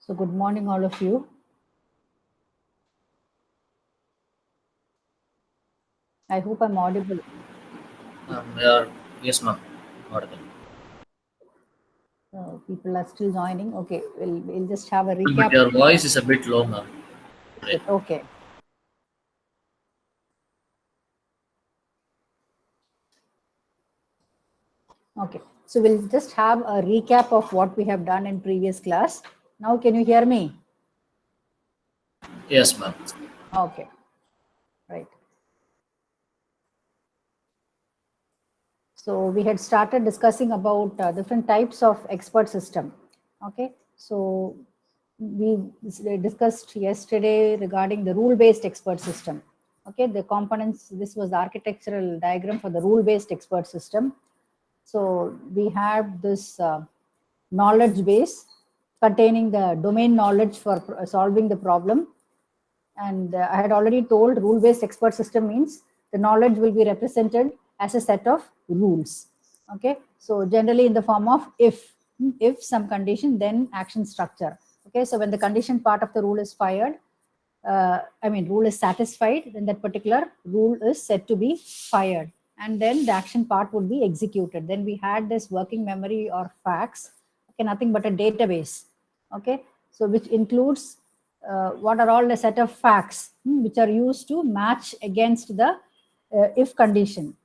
So good morning, all of you. I hope I'm audible. Yes, ma'am. Audible. People are still joining. Okay, we'll just have a But recap. your voice is a bit low, ma'am. Today. Okay. Okay. So we'll just have a recap of what we have done in previous class. Now, can you hear me? Yes, ma'am. Okay. Right. So we had started discussing about different types of expert system. Okay. So we discussed yesterday regarding the rule-based expert system. Okay. The components, this was the architectural diagram for the rule-based expert system. So we have this knowledge base containing the domain knowledge for solving the problem. And I had already told rule-based expert system means the knowledge will be represented as a set of rules. Okay, so generally in the form of if some condition, then action structure. Okay, so when the condition part of the rule is fired, rule is satisfied, then that particular rule is said to be fired. And then the action part would be executed. Then we had this working memory or facts, okay, nothing but a database. Okay, so which includes what are all the set of facts which are used to match against the if condition.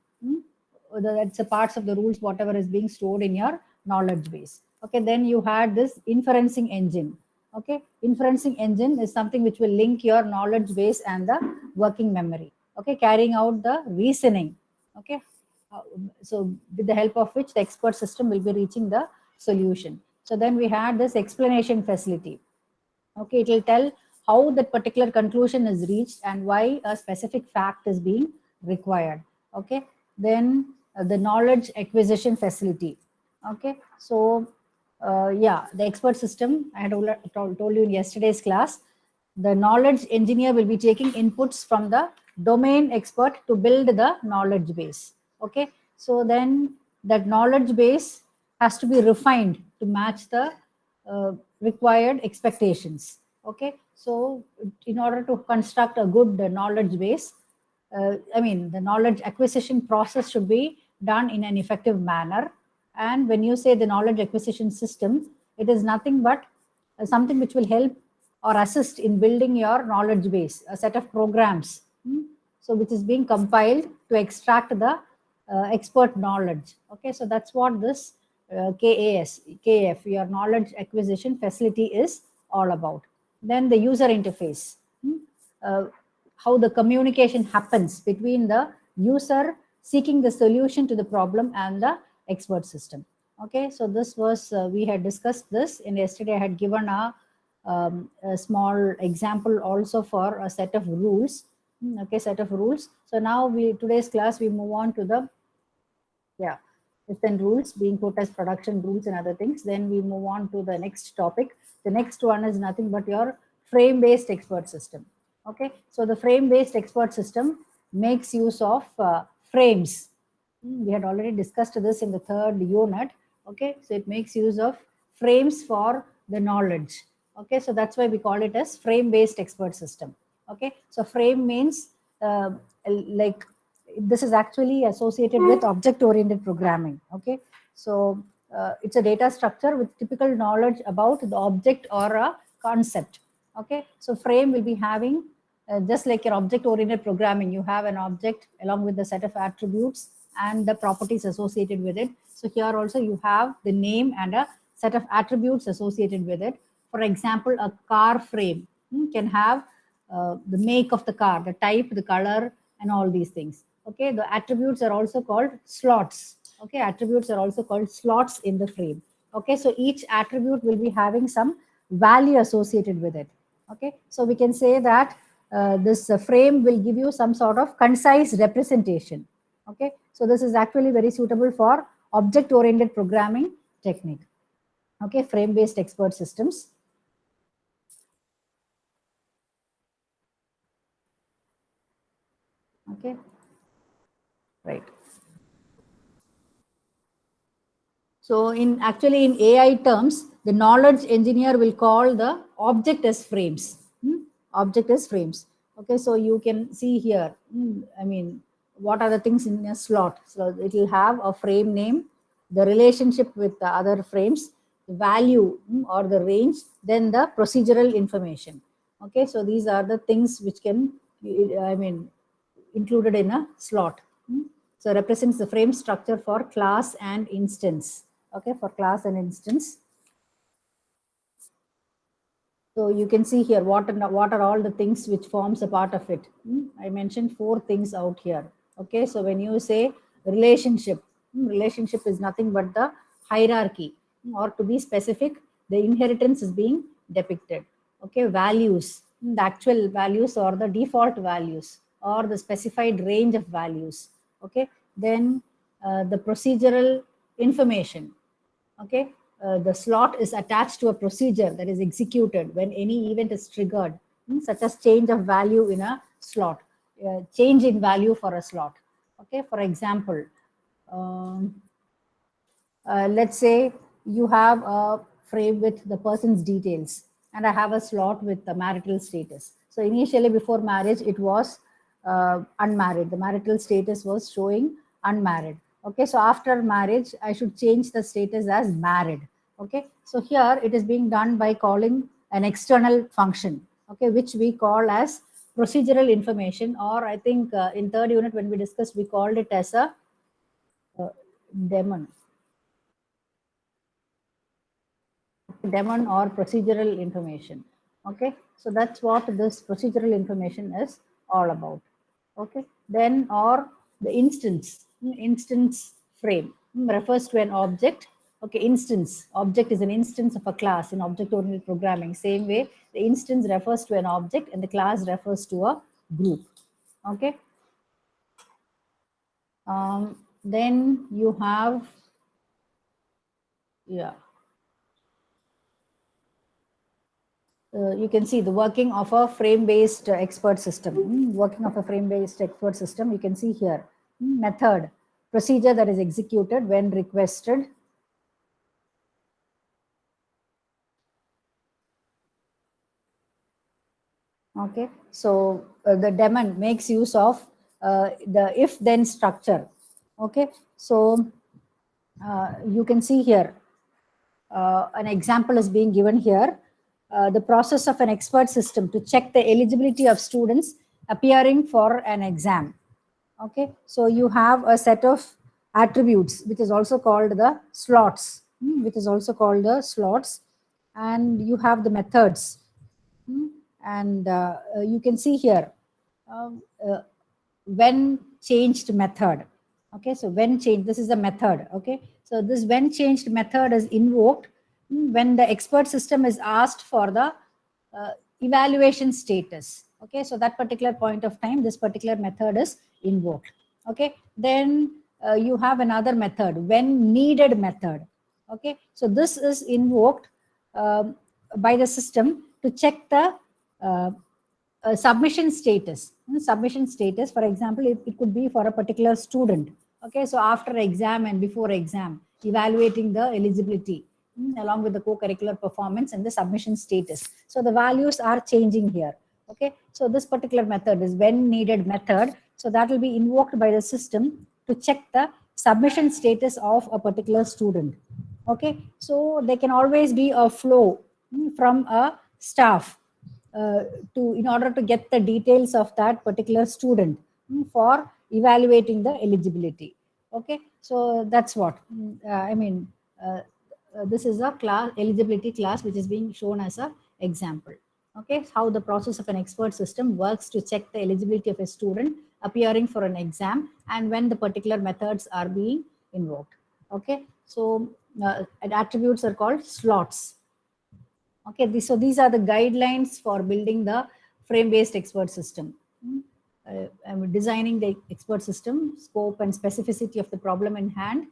That's the parts of the rules, whatever is being stored in your knowledge base. Okay, then you had this inferencing engine. Okay, inferencing engine is something which will link your knowledge base and the working memory. Okay, carrying out the reasoning. Okay, so with the help of which the expert system will be reaching the solution. So then we had this explanation facility. Okay, it will tell how that particular conclusion is reached and why a specific fact is being required. Okay, then the knowledge acquisition facility. Okay, so yeah, the expert system, I had told you in yesterday's class, the knowledge engineer will be taking inputs from the domain expert to build the knowledge base. Okay, so then that knowledge base has to be refined to match the required expectations. Okay, so in order to construct a good knowledge base, the knowledge acquisition process should be done in an effective manner. And when you say the knowledge acquisition system, it is nothing but something which will help or assist in building your knowledge base, a set of programs, so which is being compiled to extract the expert knowledge. Okay, so that's what this KF, your knowledge acquisition facility, is all about. Then the user interface, uh, how the communication happens between the user seeking the solution to the problem and the expert system. Okay, so this was, we had discussed this, and yesterday I had given a small example also for a set of rules. Okay, set of rules. So now today's class we move on to the if then rules being put as production rules and other things. Then we move on to the next topic. The next one is nothing but your frame based expert system. Okay, so the frame based expert system makes use of frames. We had already discussed this in the third unit. Okay, so it makes use of frames for the knowledge. Okay, so that's why we call it as frame based expert system. Okay, so frame means like this is actually associated with object oriented programming. Okay, so it's a data structure with typical knowledge about the object or a concept. Okay, so frame will be having just like your object oriented programming, you have an object along with the set of attributes and the properties associated with it. So here also you have the name and a set of attributes associated with it. For example, a car frame can have the make of the car, the type, the color, and all these things. Okay, the attributes are also called slots. Okay, attributes are also called slots in the frame. Okay, so each attribute will be having some value associated with it. Okay, so we can say that this frame will give you some sort of concise representation. Okay, so this is actually very suitable for object oriented programming technique. Okay, frame based expert systems. Okay, right. So in actually in AI terms, the knowledge engineer will call the object as frames. Object as frames. Okay, so you can see here, I mean, what are the things in a slot? So it will have a frame name, the relationship with the other frames, the value or the range, then the procedural information. Okay, so these are the things which can, I mean, included in a slot. So represents the frame structure for class and instance. Okay, for class and instance. So you can see here what are all the things which forms a part of it. I mentioned 4 things out here. Okay, so when you say relationship, relationship is nothing but the hierarchy, or to be specific, the inheritance is being depicted. Okay, values, the actual values or the default values or the specified range of values. Okay, then the procedural information. Okay, the slot is attached to a procedure that is executed when any event is triggered, such as change of value in a slot, change in value for a slot. Okay, for example, let's say you have a frame with the person's details, and I have a slot with the marital status. So initially, before marriage, it was unmarried. The marital status was showing unmarried. Okay, so after marriage, I should change the status as married. Okay, so here it is being done by calling an external function, okay, which we call as procedural information, or I think in 3rd unit when we discussed, we called it as a daemon. Daemon or procedural information. Okay, so that's what this procedural information is all about. Okay, then or the instance frame refers to an object. Okay, instance, object is an instance of a class in object-oriented programming. Same way, the instance refers to an object and the class refers to a group. Okay, then you have, yeah. You can see the working of a frame-based expert system. Working of a frame-based expert system, you can see here. Method, procedure that is executed when requested. Okay, so the daemon makes use of the if-then structure. Okay, so you can see here, an example is being given here. The process of an expert system to check the eligibility of students appearing for an exam. Okay, so you have a set of attributes, which is also called the slots, and you have the methods. And you can see here, when changed method. Okay, so when changed, this is the method. Okay, so this when changed method is invoked when the expert system is asked for the evaluation status. Okay, so that particular point of time, this particular method is invoked. Okay, then you have another method, when needed method. Okay, so this is invoked by the system to check the submission status. Submission status, for example, it could be for a particular student. Okay, so after exam and before exam, evaluating the eligibility along with the co-curricular performance and the submission status. So the values are changing here. Okay, so this particular method is when needed method. So that will be invoked by the system to check the submission status of a particular student. Okay, so there can always be a flow from a staff in order to get the details of that particular student for evaluating the eligibility. Okay, so that's what I mean. This is a class eligibility class which is being shown as a example. Okay, how the process of an expert system works to check the eligibility of a student appearing for an exam and when the particular methods are being invoked. Okay, so attributes are called slots. Okay, so these are the guidelines for building the frame-based expert system. I'm designing the expert system, scope and specificity of the problem in hand.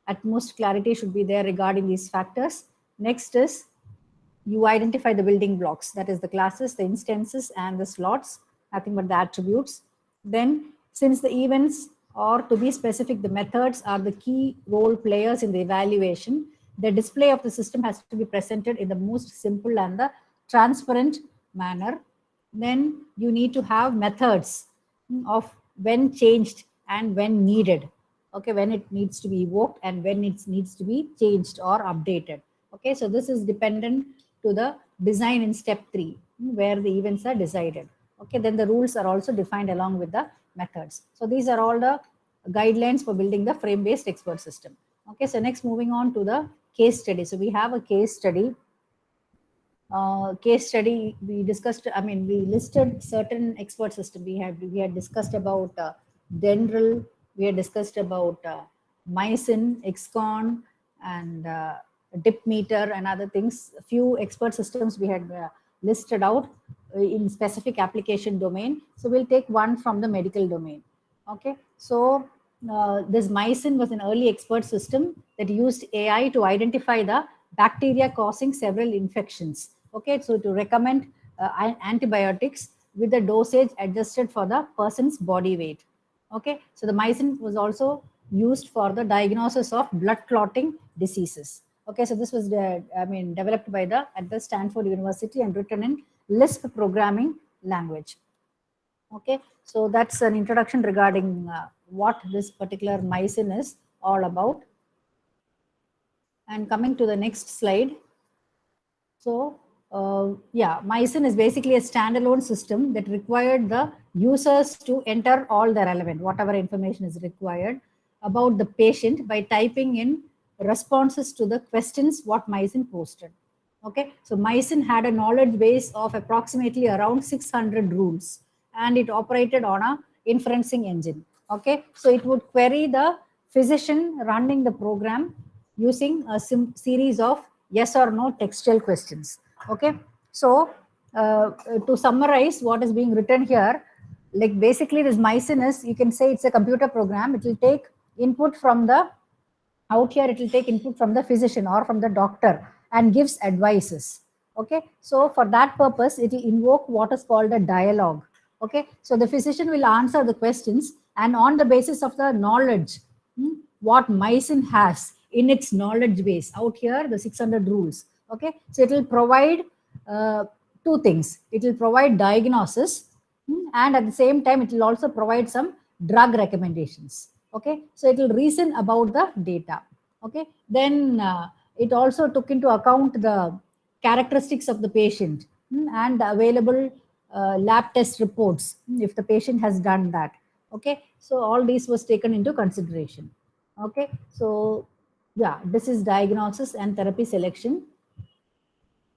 Utmost clarity should be there regarding these factors. Next is you identify the building blocks, that is the classes, the instances, and the slots, nothing but the attributes. Then, since the events, or to be specific, the methods are the key role players in the evaluation, the display of the system has to be presented in the most simple and the transparent manner. Then you need to have methods of when changed and when needed. Okay, when it needs to be evoked and when it needs to be changed or updated. Okay, so this is dependent to the design in step 3, where the events are decided. Okay, then the rules are also defined along with the methods. So these are all the guidelines for building the frame-based expert system. Okay, so next moving on to the case study. So we have a case study. Case study we discussed, I mean, we listed certain expert system. We had discussed about Dendral, we had discussed about Mycin, XCon, and dip meter and other things. A few expert systems we had listed out in specific application domain. So we'll take one from the medical domain. Okay, so this Mycin was an early expert system that used AI to identify the bacteria causing several infections. Okay, so to recommend antibiotics with the dosage adjusted for the person's body weight. Okay, so the Mycin was also used for the diagnosis of blood clotting diseases. Okay, so this was developed by at the Stanford University and written in Lisp programming language. Okay, so that's an introduction regarding what this particular Mycin is all about. And coming to the next slide. So yeah, Mycin is basically a standalone system that required the users to enter all the relevant, whatever information is required about the patient by typing in responses to the questions what Mycin posted. Okay, so Mycin had a knowledge base of approximately around 600 rules, and it operated on a inferencing engine. Okay, so it would query the physician running the program using a series of yes or no textual questions. Okay, so to summarize what is being written here, like basically this Mycin is, you can say it's a computer program. It will take input from the out here, it will take input from the physician or from the doctor and gives advices. Okay, so for that purpose, it will invoke what is called a dialogue. Okay, so the physician will answer the questions, and on the basis of the knowledge what Mycin has in its knowledge base, out here the 600 rules. Okay, so it will provide two things. It will provide diagnosis, and at the same time it will also provide some drug recommendations. Okay, so it will reason about the data. Okay, then it also took into account the characteristics of the patient and the available lab test reports if the patient has done that. Okay, so all these was taken into consideration. Okay, so yeah, this is diagnosis and therapy selection.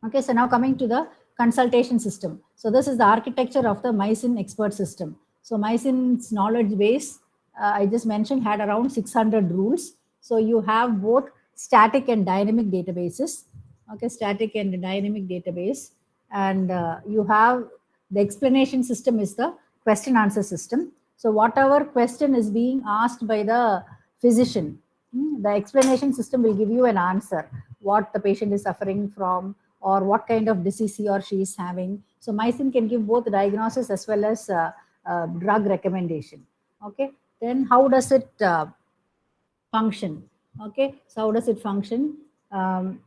Okay, so now coming to the consultation system. So this is the architecture of the Mycin expert system. So Mycin's knowledge base, I just mentioned, had around 600 rules. So you have both static and dynamic databases. Okay, static and dynamic database. And you have the explanation system is the question answer system. So whatever question is being asked by the physician, the explanation system will give you an answer, what the patient is suffering from or what kind of disease he or she is having. So Mycin can give both diagnosis as well as drug recommendation. Okay, then how does it function? Okay, so how does it function?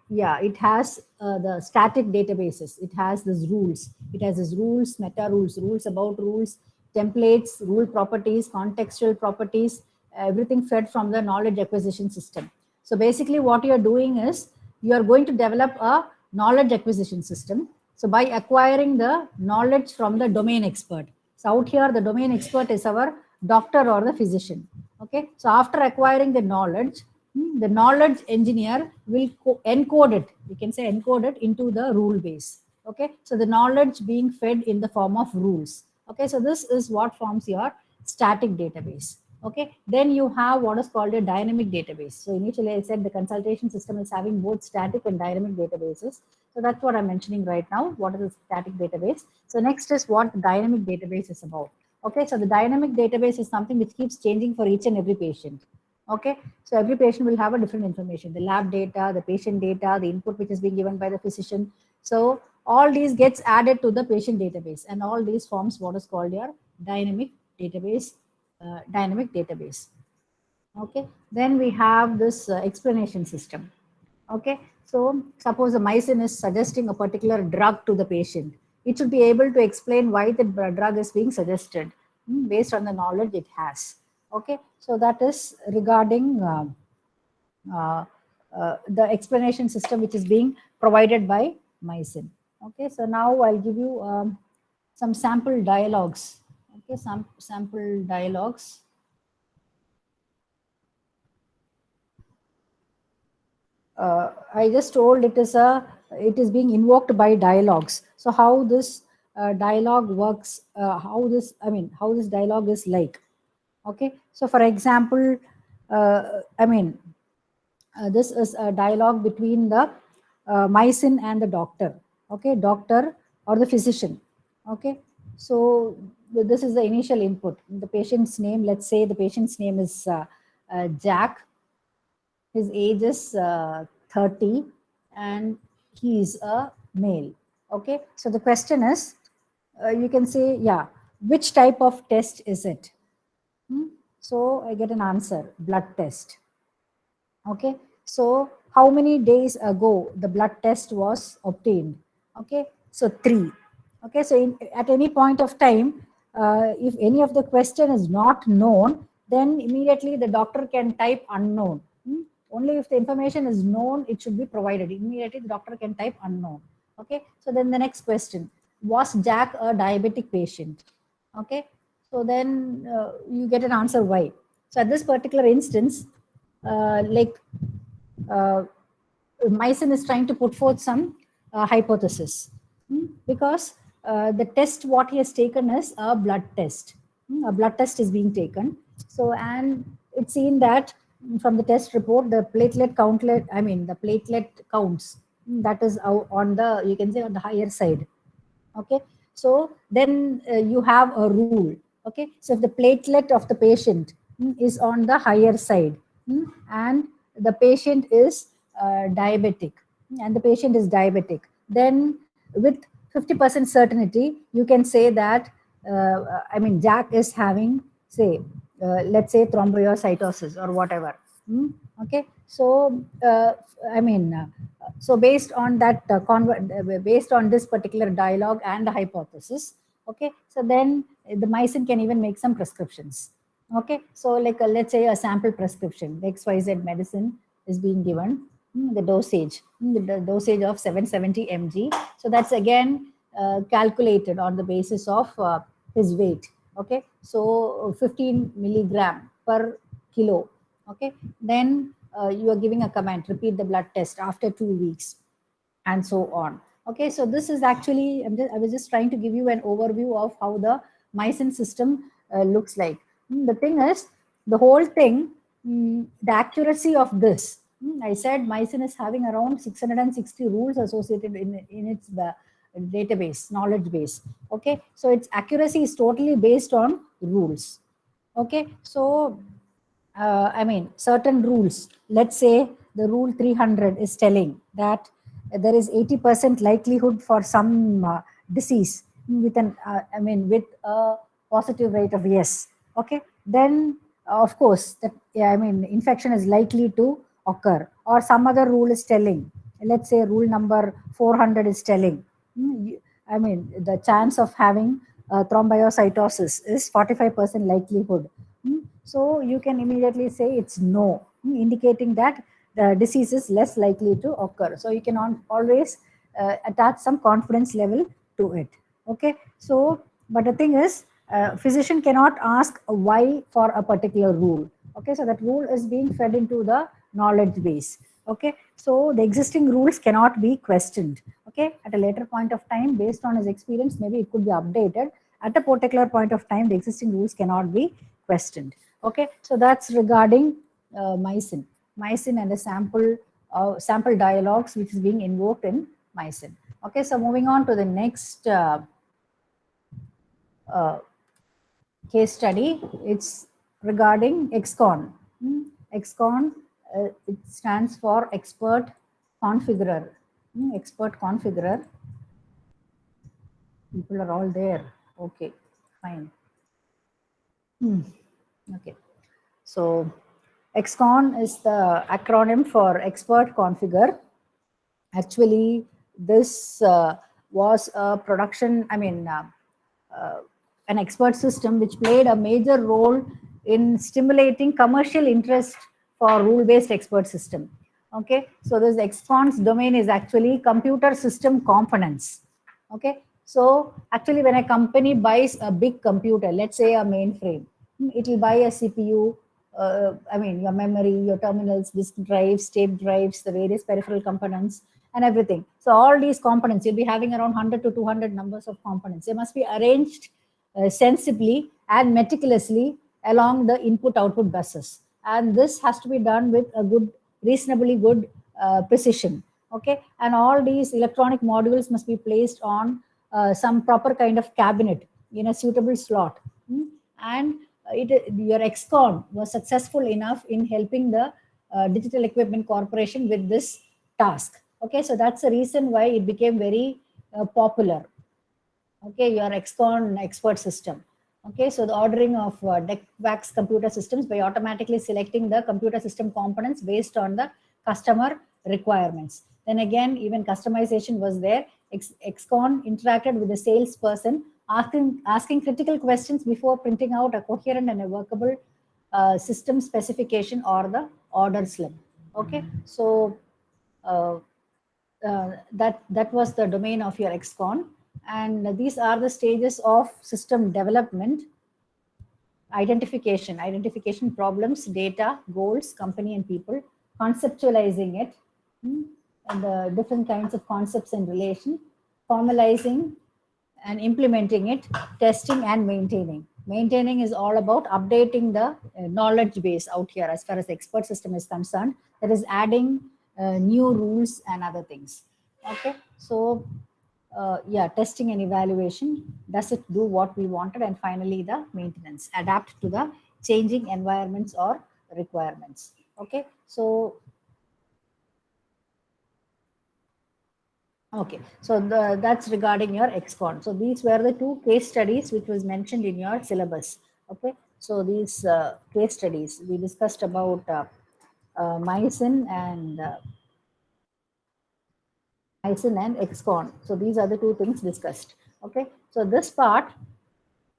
Yeah, it has the static databases. It has these rules. It has these rules, meta rules, rules about rules, templates, rule properties, contextual properties, everything fed from the knowledge acquisition system. So basically what you're doing is you are going to develop a knowledge acquisition system. So by acquiring the knowledge from the domain expert. So out here, the domain expert is our doctor or the physician. Okay, so after acquiring the knowledge engineer will encode it, we can say encode it into the rule base. Okay, so the knowledge being fed in the form of rules. Okay, so this is what forms your static database. Okay, then you have what is called a dynamic database. So initially I said the consultation system is having both static and dynamic databases. So that's what I'm mentioning right now. What is a static database? So next is what the dynamic database is about. Okay, so the dynamic database is something which keeps changing for each and every patient. Okay, so every patient will have a different information, the lab data, the patient data, the input which is being given by the physician. So all these gets added to the patient database, and all these forms what is called your dynamic database. Okay, then we have this explanation system. Okay, so suppose the mycin is suggesting a particular drug to the patient. It should be able to explain why the drug is being suggested based on the knowledge it has. Okay, so that is regarding uh, the explanation system which is being provided by mycin. Okay, so now I'll give you some sample dialogues. Okay, some sample dialogues. I just told it is being invoked by dialogues. So how this dialogue works, how this dialogue is like. Okay, so for example, this is a dialogue between the mycin and the doctor. Okay, doctor or the physician. Okay, so this is the initial input. The patient's name. Let's say the patient's name is Jack. His age is 30 and he is a male. Okay, so the question is, you can say, yeah, which type of test is it? So I get an answer, blood test. Okay, so how many days ago the blood test was obtained? Okay, so 3. Okay, so at any point of time, if any of the question is not known, then immediately the doctor can type unknown. Only if the information is known, it should be provided. Immediately the doctor can type unknown. Okay, so then the next question, was Jack a diabetic patient? Okay, so then you get an answer why. So at this particular instance, like mycin is trying to put forth some hypothesis. Because the test what he has taken is a blood test. A blood test is being taken. So, and it's seen that from the test report, the platelet countlet, the platelet counts, that is on the, you can say, on the higher side. Okay, so then you have a rule. Okay, so if the platelet of the patient is on the higher side, and the patient is diabetic, and the patient is diabetic, then with 50% certainty you can say that Jack is having, say, let's say, thrombocytosis or whatever. Okay, so so based on that based on this particular dialogue and the hypothesis, okay, so then the mycin can even make some prescriptions. Okay, so like let's say a sample prescription, the XYZ medicine is being given, the dosage, the dosage of 770 mg. So that's again calculated on the basis of his weight. Okay, so 15 milligram per kilo. Okay, then you are giving a comment, repeat the blood test after 2 weeks, and so on. Okay, so this is actually, I was just trying to give you an overview of how the mycin system looks like. The thing is, the whole thing, the accuracy of this, I said mycin is having around 660 rules associated in its database, knowledge base. Okay, so its accuracy is totally based on rules. Okay, so certain rules. Let's say the rule 300 is telling that there is 80% likelihood for some disease with with a positive rate of yes. Okay, then of course that, yeah, infection is likely to occur. Or some other rule is telling. Let's say rule number 400 is telling. The chance of having thrombocytosis is 45% likelihood. So you can immediately say it's no, indicating that the disease is less likely to occur. So you can always attach some confidence level to it. Okay, so but the thing is, physician cannot ask why for a particular rule. Okay, so that rule is being fed into the knowledge base. Okay, so the existing rules cannot be questioned. Okay, at a later point of time, based on his experience, maybe it could be updated. At a particular point of time, the existing rules cannot be questioned. Okay, so that's regarding mycin and the sample dialogues which is being invoked in mycin. Okay, so moving on to the next uh, case study. It's regarding XCON. XCON, it stands for expert configurer. Expert configurer. People are all there. Okay, fine. Okay, so XCON is the acronym for Expert Configure. Actually, this was a production, an expert system which played a major role in stimulating commercial interest for rule-based expert system. Okay, so this XCON's domain is actually computer system components. Okay, so actually when a company buys a big computer, let's say a mainframe, it will buy a CPU, your memory, your terminals, disk drives, tape drives, the various peripheral components, and everything. So all these components, you'll be having around 100 to 200 numbers of components. They must be arranged sensibly and meticulously along the input-output buses. And this has to be done with a good, reasonably good precision. Okay, and all these electronic modules must be placed on some proper kind of cabinet in a suitable slot. And your XCON was successful enough in helping the Digital Equipment Corporation with this task. Okay, so that's the reason why it became very popular. Okay, your XCON expert system. Okay, so the ordering of DECVAX computer systems by automatically selecting the computer system components based on the customer requirements. Then again, even customization was there. XCON interacted with the salesperson, asking critical questions before printing out a coherent and a workable system specification or the order slip. Okay, so that was the domain of your XCON. And these are the stages of system development: identification problems, data, goals, company and people, conceptualizing it, and the different kinds of concepts and relation, formalizing and implementing it, testing and maintaining. Maintaining is all about updating the knowledge base out here as far as the expert system is concerned. That is adding new rules and other things. Okay, so testing and evaluation. Does it do what we wanted? And finally, the maintenance, adapt to the changing environments or requirements. Okay, so that's regarding your XCON. So these were the two case studies which was mentioned in your syllabus. Okay, so these case studies we discussed about MySyn and XCON. So these are the two things discussed. Okay, so this part,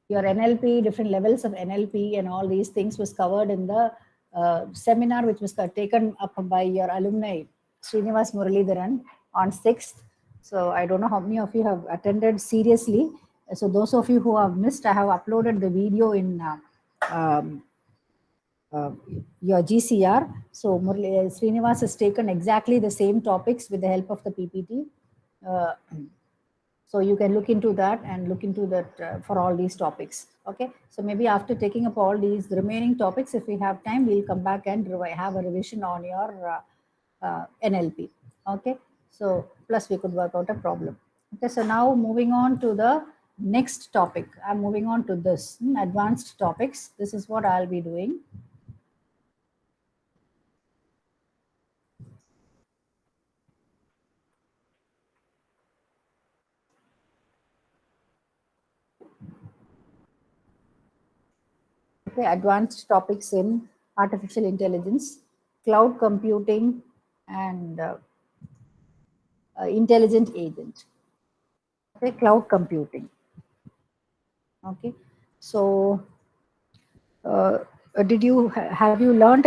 your NLP, different levels of NLP and all these things was covered in the seminar which was taken up by your alumni Srinivas Muralidharan on 6th. So I don't know how many of you have attended seriously. So those of you who have missed, I have uploaded the video in your GCR. So Srinivas has taken exactly the same topics with the help of the PPT. So you can look into that and look into that for all these topics. Okay, so maybe after taking up all these remaining topics, if we have time, we'll come back and have a revision on your NLP. Okay, so plus we could work out a problem. Okay, so now moving on to the next topic. I'm moving on to this advanced topics. This is what I'll be doing. Okay, advanced topics in artificial intelligence, cloud computing, and intelligent agent. Okay, cloud computing. Okay, so have you learned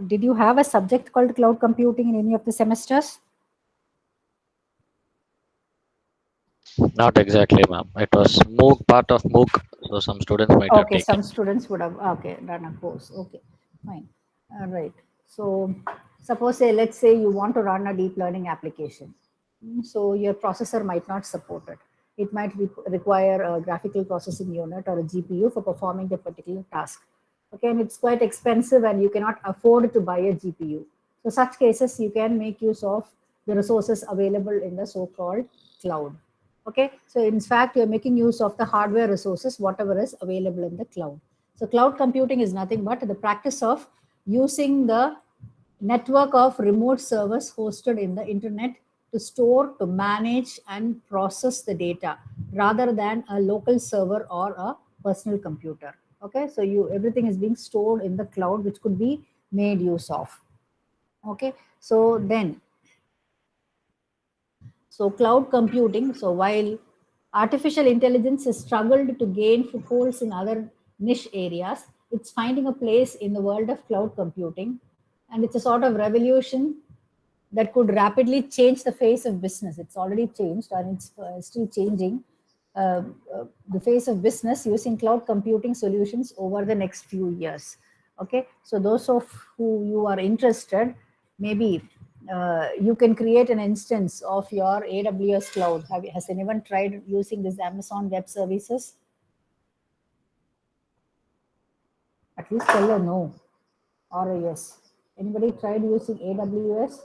did you have a subject called cloud computing in any of the semesters? Not exactly, ma'am. It was MOOC, part of MOOC. So some students might have taken. Some students would have done a course. Okay, fine. All right. So suppose let's say you want to run a deep learning application. So your processor might not support it. It might require a graphical processing unit or a GPU for performing a particular task. Okay, and it's quite expensive and you cannot afford to buy a GPU. So such cases, you can make use of the resources available in the so-called cloud. Okay, so in fact, you're making use of the hardware resources, whatever is available in the cloud. So cloud computing is nothing but the practice of using the network of remote servers hosted in the internet to store, to manage, and process the data rather than a local server or a personal computer. Okay, so everything is being stored in the cloud, which could be made use of. Okay, so then, so cloud computing, so while artificial intelligence has struggled to gain footholds in other niche areas, it's finding a place in the world of cloud computing. And it's a sort of revolution that could rapidly change the face of business. It's already changed and it's still changing the face of business using cloud computing solutions over the next few years. Okay, so those of who you are interested, maybe you can create an instance of your AWS cloud. Has anyone tried using this Amazon Web Services? At least tell a no or a yes. Anybody tried using AWS?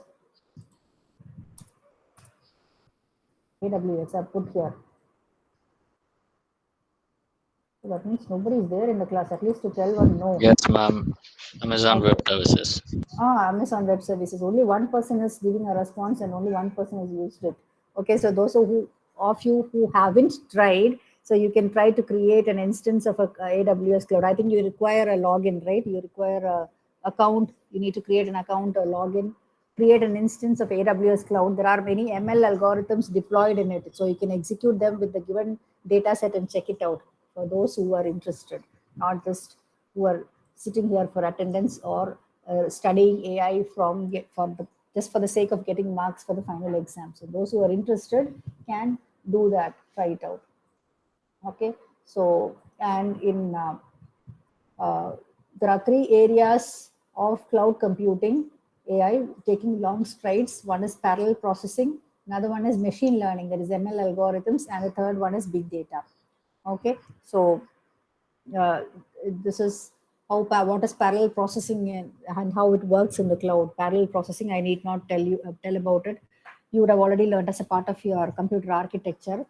AWS, I put here. So that means nobody is there in the class, at least to tell one no. Yes, ma'am. Amazon Web Okay. Services. Amazon Web Services. Only one person is giving a response and only one person has used it. Okay, so those of you who haven't tried, so you can try to create an instance of a AWS cloud. I think you require a login, right? You require a account. You need to create an account, a login, create an instance of AWS cloud. There are many ML algorithms deployed in it, so you can execute them with the given data set and check it out for those who are interested, not just who are sitting here for attendance or studying AI just for the sake of getting marks for the final exam. So those who are interested can do that, try it out. Okay, so and in there are three areas of cloud computing AI taking long strides. One is parallel processing, another one is machine learning, that is ML algorithms, and the third one is big data. Okay, so uh, this is how what is parallel processing and how it works in the cloud. Parallel processing, I need not tell about it. You would have already learned as a part of your computer architecture.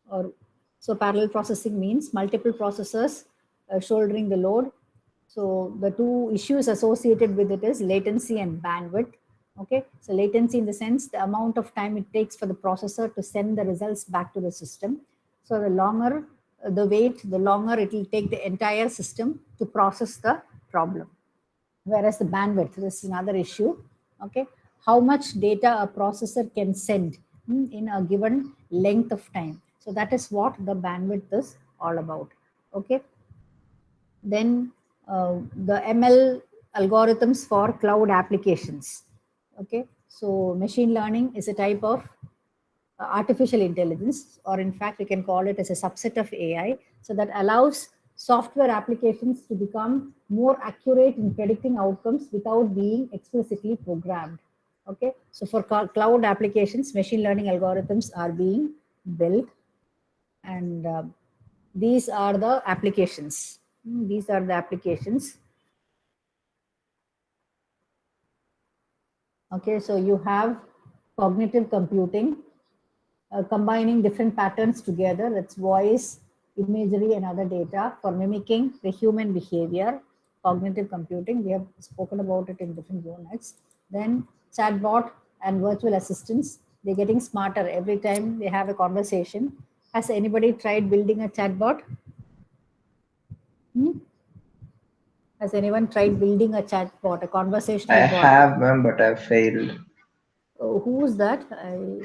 Or so parallel processing means multiple processors shouldering the load. So the two issues associated with it is latency and bandwidth. Okay, so latency in the sense the amount of time it takes for the processor to send the results back to the system. So the longer the wait, the longer it will take the entire system to process the problem. Whereas the bandwidth, this is another issue. Okay, how much data a processor can send in a given length of time. So that is what the bandwidth is all about. Okay, then the ML algorithms for cloud applications. Okay, so machine learning is a type of artificial intelligence, or in fact, you can call it as a subset of AI, so that allows software applications to become more accurate in predicting outcomes without being explicitly programmed. Okay, so for cloud applications, machine learning algorithms are being built, and these are the applications. These are the applications. Okay, so you have cognitive computing, combining different patterns together. That's voice, imagery, and other data for mimicking the human behavior. Cognitive computing, we have spoken about it in different units. Then chatbot and virtual assistants, they're getting smarter every time they have a conversation. Has anybody tried building a chatbot? Hmm? Has anyone tried building a chatbot, a I conversational bot? have, ma'am, but I failed. Oh, who's that?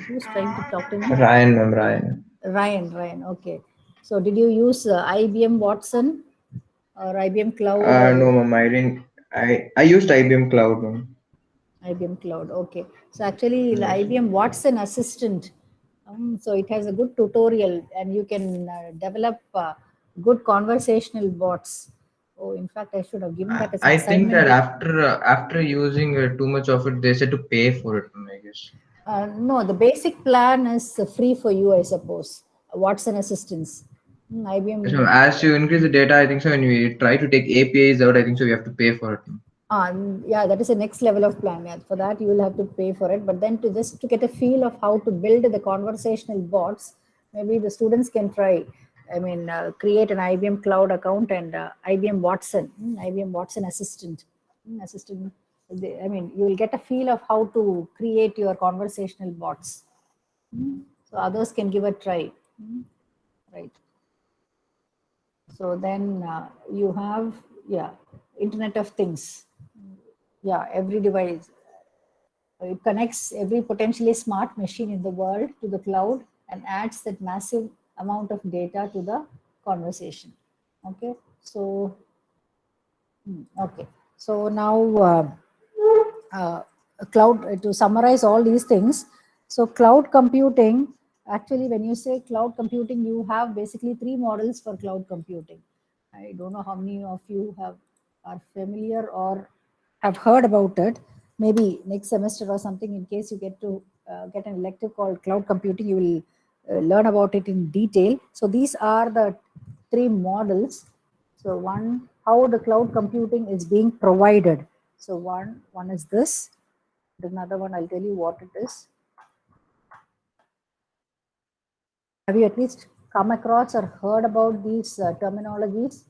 Who's trying to talk to me? Ryan, ma'am, Ryan. Ryan. Okay. So did you use IBM Watson or IBM Cloud or No, ma'am, I didn't. I used IBM Cloud, ma'am. IBM Cloud? Okay. So actually, the Yes, IBM Watson Assistant. So it has a good tutorial, and you can develop good conversational bots. Oh, in fact, I should have given that as an I think assignment. that after using too much of it, they said to pay for it, ma'am, I guess. No, the basic plan is free for you, I suppose. Watson Assistants. Yes, ma'am. IBM. As you increase the data, I think so. When we try to take APIs out, I think so. We have to pay for it, ma'am. Yeah, that is the next level of plan. Yeah, for that you will have to pay for it. But then to get a feel of how to build the conversational bots, maybe the students can try. I mean, create an IBM Cloud account and IBM Watson, IBM Watson Assistant, assistant. I mean, you will get a feel of how to create your conversational bots. So others can give a try. Right. So then you have, yeah, Internet of Things. yeah, every device. It connects every potentially smart machine in the world to the cloud and adds that massive amount of data to the conversation. Okay, so okay, so now uh, cloud, to summarize all these things. So cloud computing, actually, when you say cloud computing, you have basically three models for cloud computing. I don't know how many of you are familiar or have heard about it. Maybe next semester or something, in case you get an elective called cloud computing, you will learn about it in detail. So these are the three models. So one, how the cloud computing is being provided. So one is this. Another one, I'll tell you what it is. Have you at least come across or heard about these terminologies?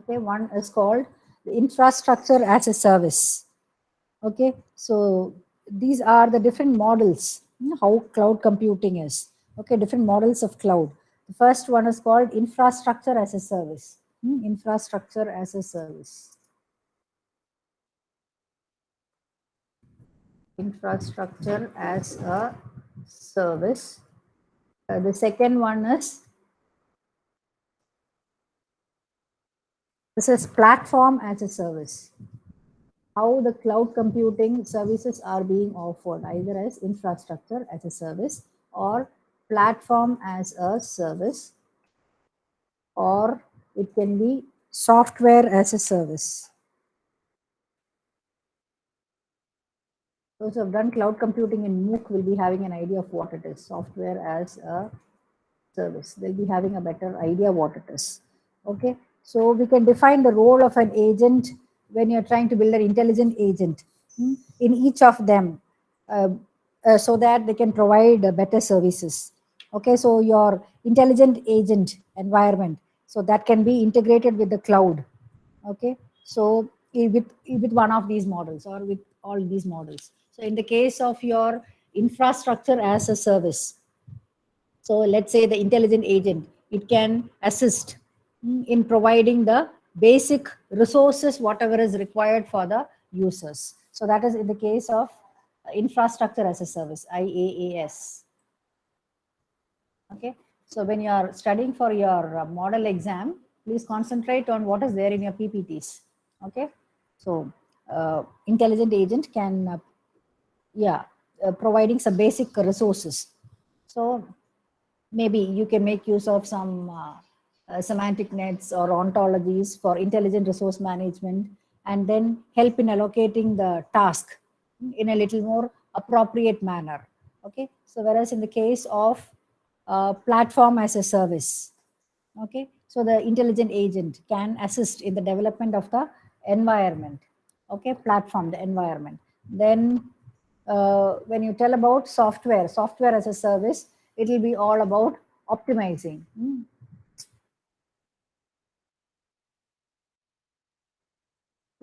Okay, one is called the infrastructure as a service. Okay, so these are the different models, how cloud computing is. Okay, different models of cloud. The first one is called infrastructure as a service. Infrastructure as a service. Infrastructure as a service. The second one is, this is platform as a service. How the cloud computing services are being offered, either as infrastructure as a service or platform as a service, or it can be software as a service. Those who have done cloud computing in MOOC will be having an idea of what it is, software as a service. They'll be having a better idea what it is. Okay, so we can define the role of an agent when you're trying to build an intelligent agent in each of them, so that they can provide better services. Okay, so your intelligent agent environment, so that can be integrated with the cloud. Okay, so with one of these models or with all these models. So in the case of your infrastructure as a service, so let's say the intelligent agent, it can assist in providing the basic resources, whatever is required for the users. So that is in the case of infrastructure as a service, IaaS. Okay, so when you are studying for your model exam, please concentrate on what is there in your PPTs. Okay, so intelligent agent can, providing some basic resources. So maybe you can make use of some semantic nets or ontologies for intelligent resource management, and then help in allocating the task in a little more appropriate manner. Okay, so whereas in the case of platform as a service, okay, so the intelligent agent can assist in the development of the environment. Okay, platform, the environment. Then when you tell about software as a service, it will be all about optimizing.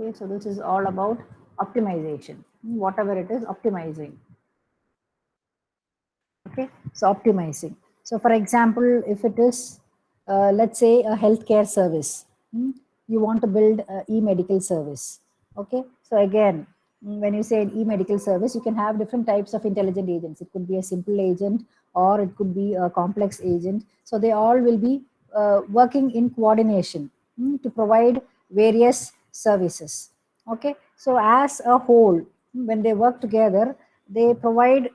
Okay, so this is all about optimization, whatever it is, optimizing. Okay, so optimizing. So for example, if it is, let's say a healthcare service, you want to build a e-medical service. Okay, so again, when you say an e-medical service, you can have different types of intelligent agents. It could be a simple agent or it could be a complex agent. So they all will be working in coordination to provide various services. Okay, so as a whole, when they work together, they provide,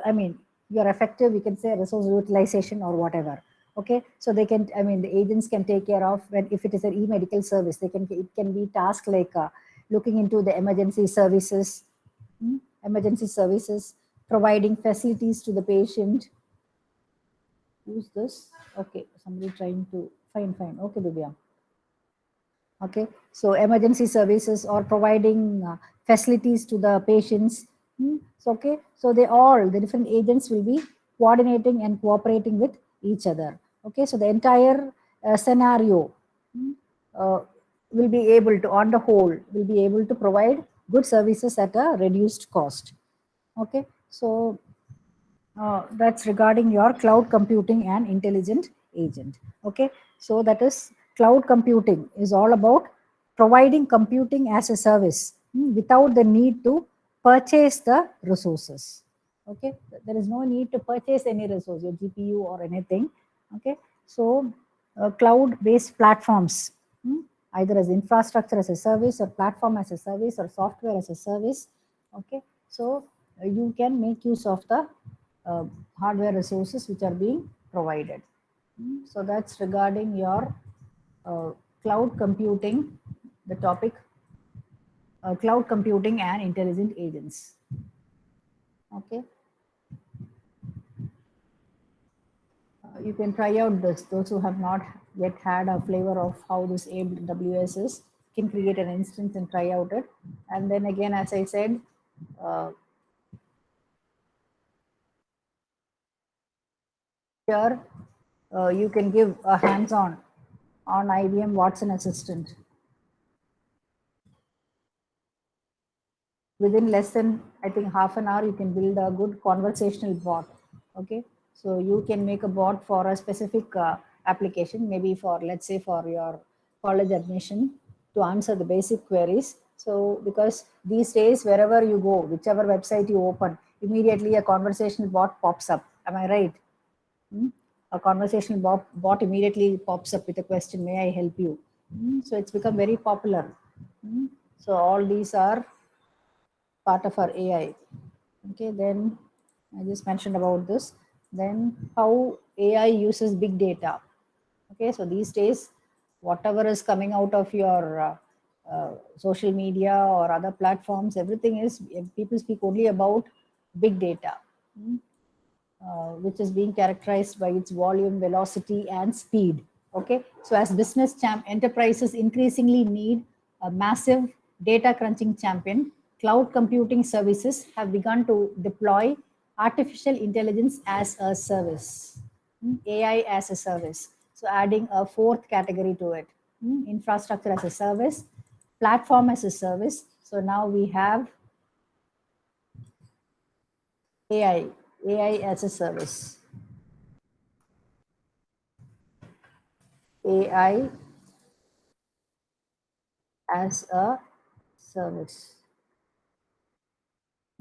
I mean, you're effective, you can say resource utilization or whatever. Okay, so they can, I mean, the agents can take care of, when if it is an e-medical service, they can, it can be task like looking into the emergency services, providing facilities to the patient. Who's this? Okay, somebody trying to, fine. Okay, Divya. Okay, so emergency services or providing facilities to the patients. So, okay, so the different agents will be coordinating and cooperating with each other. Okay, so the entire scenario uh, will be able to, on the whole, will be able to provide good services at a reduced cost. Okay, so that's regarding your cloud computing and intelligent agent. Okay, so that is, cloud computing is all about providing computing as a service without the need to purchase the resources. Okay, there is no need to purchase any resource, your GPU or anything. Okay, so cloud-based platforms, either as infrastructure as a service or platform as a service or software as a service. Okay, so you can make use of the uh, hardware resources which are being provided. So that's regarding your cloud computing, the topic cloud computing and intelligent agents. Okay. You can try out this. Those who have not yet had a flavor of how this AWS is, can create an instance and try out it. And then again, as I said, uh, here you can give a hands-on on IBM Watson Assistant. Within less than, I think, half an hour, you can build a good conversational bot. Okay, so you can make a bot for a specific application, maybe for, let's say, for your college admission, to answer the basic queries. So because these days, wherever you go, whichever website you open, immediately a conversational bot pops up. Am I right? A conversational bot immediately pops up with a question, may I help you? So it's become very popular. So all these are part of our AI. Okay, then I just mentioned about this. Then how AI uses big data. Okay, so these days, whatever is coming out of your social media or other platforms, everything is, people speak only about big data, which is being characterized by its volume, velocity, and speed. Okay, so as business enterprises increasingly need a massive data crunching champion, cloud computing services have begun to deploy artificial intelligence as a service, AI as a service. So adding a fourth category to it, infrastructure as a service, platform as a service. So now we have AI, AI as a service. AI as a service.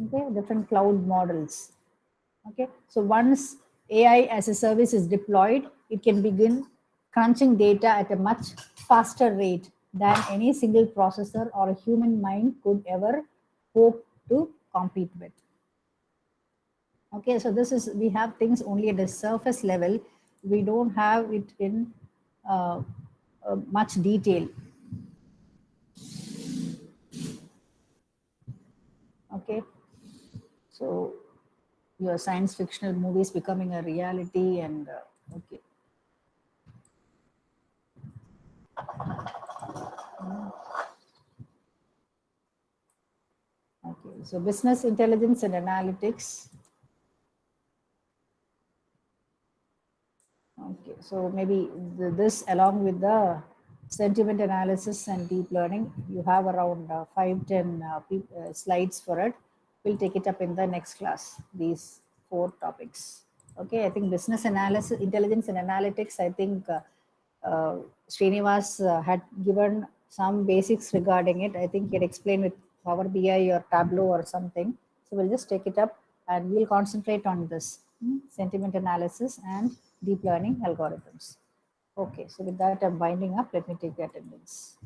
Okay, different cloud models. Okay, so once AI as a service is deployed, it can begin crunching data at a much faster rate than any single processor or a human mind could ever hope to compete with. Okay, so this is, we have things only at the surface level. We don't have it in much detail. Okay, so your science fictional movies becoming a reality, and okay. Okay, so business intelligence and analytics. Okay, so maybe this along with the sentiment analysis and deep learning, you have around 5-10 slides for it. We'll take it up in the next class, these 4 topics. Okay, I think business analysis, intelligence and analytics, I think Srinivas had given some basics regarding it. I think he had explained with Power BI or Tableau or something. So we'll just take it up and we'll concentrate on this sentiment analysis and deep learning algorithms. Okay, so with that, I'm winding up. Let me take the attendance.